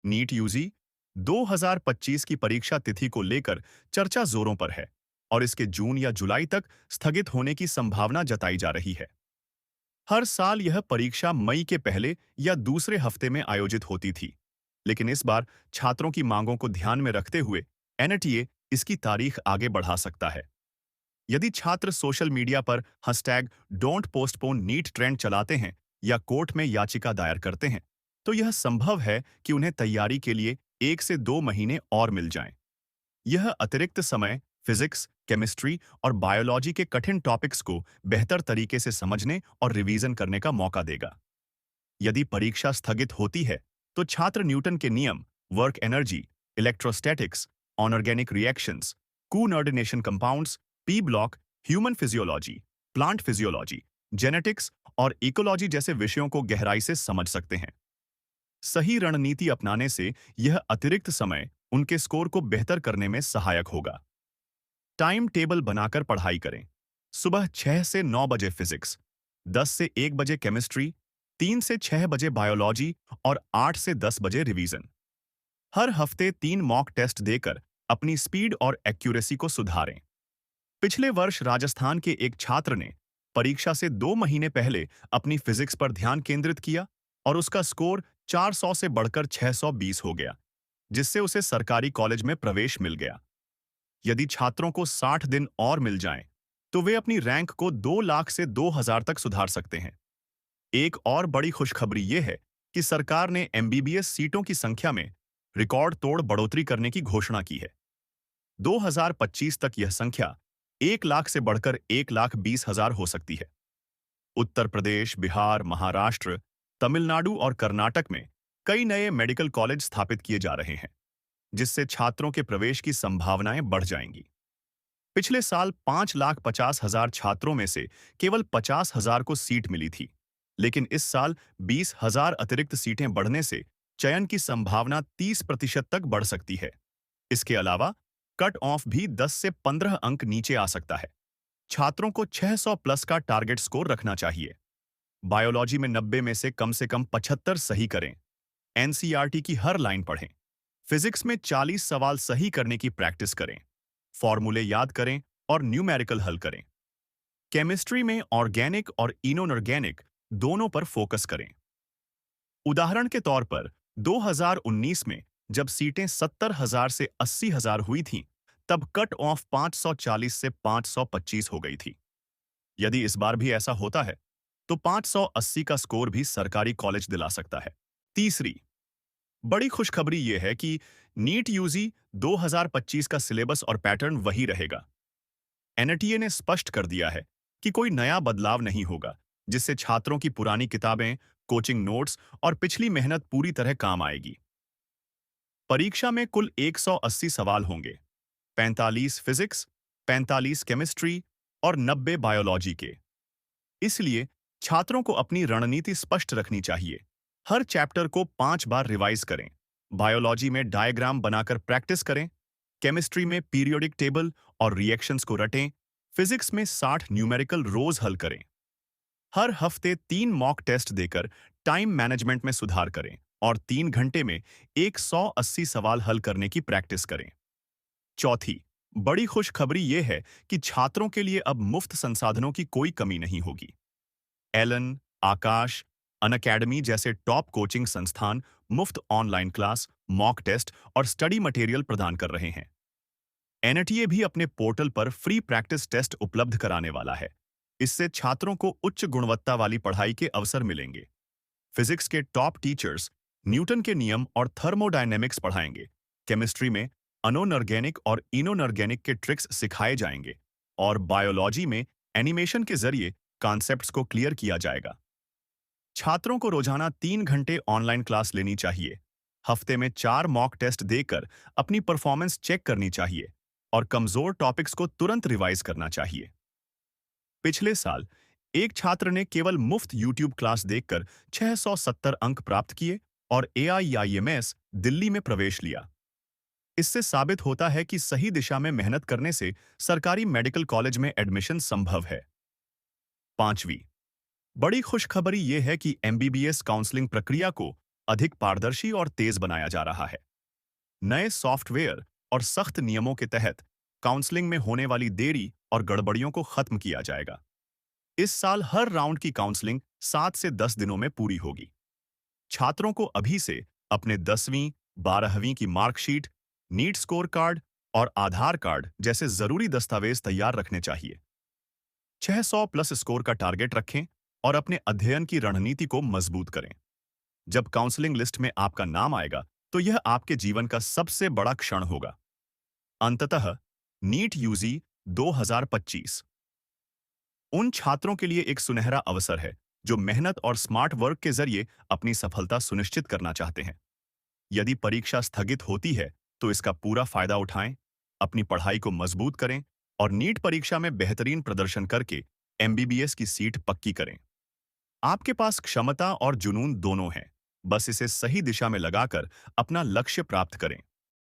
NEET UG 2025 की परीक्षा तिथि को लेकर चर्चा जोरों पर है और इसके जून या जुलाई तक स्थगित होने की संभावना जताई जा रही है। हर साल यह परीक्षा मई के पहले या दूसरे हफ्ते में आयोजित होती थी, लेकिन इस बार छात्रों की मांगों को ध्यान में रखते हुए एनटीए इसकी तारीख आगे बढ़ा सकता है। यदि छात्र सोशल मीडिया पर hashtag don't postpone NEET trend चलाते हैं या कोर्ट में याचिका दायर करते हैं, तो यह संभव है कि उन्हें तैयारी के लिए 1 से 2 महीने और मिल जाएं। यह अतिरिक्त समय फिजिक्स, केमिस्ट्री और बायोलॉजी के कठिन टॉपिक्स को बेहतर तरीके से समझने और रिवीजन करने का मौका देगा। यदि परीक्षा स्थगित होती है, तो छात्र न्यूटन के नियम, work energy, electrostatics, inorganic reactions, coordination compounds, P block, human physiology, plant physiology, genetics और इकोलॉजी जैसे विषयों को गहराई से समझ सकते हैं। सही रणनीति अपनाने से यह अतिरिक्त समय उनके स्कोर को बेहतर करने में सहायक होगा। टाइम टेबल बनाकर पढ़ाई करें। सुबह 6 से 9 बजे फिजिक्स, 10 से 1 बजे केमिस्ट्री, 3 से 6 बजे बायोलॉजी और 8 से 10 बजे रिवीजन। हर हफ्ते 3 मॉक टेस्ट देकर अपनी स्पीड और एक्यूरेसी को सुधारें। पिछले वर्ष राजस्थान के एक छात्र ने परीक्षा से 2 महीने पहले अपनी फिजिक्स पर ध्यान केंद्रित किया और उसका स्कोर 400 से बढ़कर 620 हो गया, जिससे उसे सरकारी कॉलेज में प्रवेश मिल गया। यदि छात्रों को 60 दिन और मिल जाएं, तो वे अपनी रैंक को 2 लाख से 2,000 तक सुधार सकते हैं। एक और बड़ी खुशखबरी ये है कि सरकार ने एमबीबीएस सीटों की संख्या में रिकॉर्ड तोड़ बढ़ोतरी करने की घोषणा की है। 2025 तक यह संख्या 1 लाख से बढ़कर 1,20,000 हो सकती है। उत्तर प्रदेश, बिहार, महाराष्ट्र, तमिलनाडु और कर्नाटक में कई नए मेडिकल कॉलेज स्थापित किए जा रहे हैं, जिससे छात्रों के प्रवेश की संभावनाएं बढ़ जाएंगी। पिछले साल 5,50,000 छात्रों में से केवल 50,000 को सीट मिली थी, लेकिन इस साल 20,000 अतिरिक्त सीटें बढ़ने से चयन की संभावना 30% तक बढ़ सकती है। इसके अलावा कट ऑफ भी 10 से 15 अंक नीचे आ सकता है। छात्रों को 600 प्लस का टारगेट स्कोर रखना चाहिए। बायोलॉजी में 90 में से कम 75 सही करें। एनसीईआरटी की हर लाइन पढ़ें। फिजिक्स में 40 सवाल सही करने की प्रैक्टिस करें। फॉर्मूले याद करें और न्यूमेरिकल हल करें। केमिस्ट्री में ऑर्गेनिक और इनऑर्गेनिक दोनों पर फोकस करें। उदाहरण के तौर पर 2019 में जब सीटें 70,000 से 80,000 हुई थीं, तब कट ऑफ 540 से 525 हो गई थी। यदि इस बार भी ऐसा होता है, तो 580 का स्कोर भी सरकारी कॉलेज दिला सकता है। तीसरी बड़ी खुशखबरी यह है कि नीट यूजी 2025 का सिलेबस और पैटर्न वही रहेगा। एनटीए ने स्पष्ट कर दिया है कि कोई नया बदलाव नहीं होगा, जिससे छात्रों की पुरानी किताबें, कोचिंग नोट्स और पिछली मेहनत पूरी तरह काम आएगी। परीक्षा में कुल 180 सवाल होंगे, 45 फिजिक्स, 45 केमिस्ट्री और 90 बायोलॉजी के। इसलिए छात्रों को अपनी रणनीति स्पष्ट रखनी चाहिए। हर चैप्टर को 5 बार रिवाइज करें। बायोलॉजी में डायग्राम बनाकर प्रैक्टिस करें। केमिस्ट्री में पीरियोडिक टेबल और रिएक्शंस को रटें। फिजिक्स में 60 न्यूमेरिकल रोज हल करें। हर हफ्ते 3 मॉक टेस्ट देकर टाइम मैनेजमेंट में सुधार करें और 3 घंटे में 180 सवाल हल करने की प्रैक्टिस करें। चौथी बड़ी खुशखबरी यह है कि छात्रों के लिए अब मुफ्त संसाधनों की कोई कमी नहीं होगी। एलन, आकाश, अनअकैडमी जैसे टॉप कोचिंग संस्थान मुफ्त ऑनलाइन क्लास, मॉक टेस्ट और स्टडी मटेरियल प्रदान कर रहे हैं। एनटीए भी अपने पोर्टल पर फ्री प्रैक्टिस टेस्ट उपलब्ध कराने वाला है। इससे छात्रों को उच्च गुणवत्ता वाली पढ़ाई के अवसर मिलेंगे। फिजिक्स के टॉप टीचर्स न्यूटन के नियम और थर्मोडायनेमिक्स पढ़ाएंगे। केमिस्ट्री में अनोनॉर्गेनिक और इनोनॉर्गेनिक के ट्रिक्स सिखाए जाएंगे और बायोलॉजी में एनिमेशन के जरिए कॉन्सेप्ट्स को क्लियर किया जाएगा। छात्रों को रोजाना 3 घंटे ऑनलाइन क्लास लेनी चाहिए। हफ्ते में 4 मॉक टेस्ट देकर अपनी परफॉर्मेंस चेक करनी चाहिए और कमजोर टॉपिक्स को तुरंत रिवाइज करना चाहिए। पिछले साल एक छात्र ने केवल मुफ्त यूट्यूब क्लास देखकर 670 अंक प्राप्त किए और एआईआईएमएस दिल्ली में प्रवेश लिया। इससे साबित होता है कि सही दिशा में मेहनत करने से सरकारी मेडिकल कॉलेज में एडमिशन संभव है। पांचवी बड़ी खुशखबरी यह है कि एमबीबीएस काउंसलिंग प्रक्रिया को अधिक पारदर्शी और तेज बनाया जा रहा है। नए सॉफ्टवेयर और सख्त नियमों के तहत काउंसलिंग में होने वाली देरी और गड़बड़ियों को खत्म किया जाएगा। इस साल हर राउंड की काउंसलिंग 7 से 10 दिनों में पूरी होगी। छात्रों को अभी से अपने 10वीं, 12वीं की मार्कशीट, नीट स्कोर कार्ड और आधार कार्ड जैसे जरूरी दस्तावेज तैयार रखने चाहिए। 600 प्लस स्कोर का टारगेट रखें और अपने अध्ययन की रणनीति को मजबूत करें। जब काउंसलिंग लिस्ट में आपका नाम आएगा, तो यह आपके जीवन का सबसे बड़ा क्षण होगा। अंततः, नीट यूजी 2025 उन छात्रों के लिए एक सुनहरा अवसर है जो मेहनत और स्मार्ट वर्क के जरिए अपनी सफलता सुनिश्चित करना चाहते हैं। यदि परीक्षा स्थगित होती है, तो इसका पूरा फायदा उठाएं, अपनी पढ़ाई को मजबूत करें और नीट परीक्षा में बेहतरीन प्रदर्शन करके एमबीबीएस की सीट पक्की करें। आपके पास क्षमता और जुनून दोनों हैं। बस इसे सही दिशा में लगाकर अपना लक्ष्य प्राप्त करें।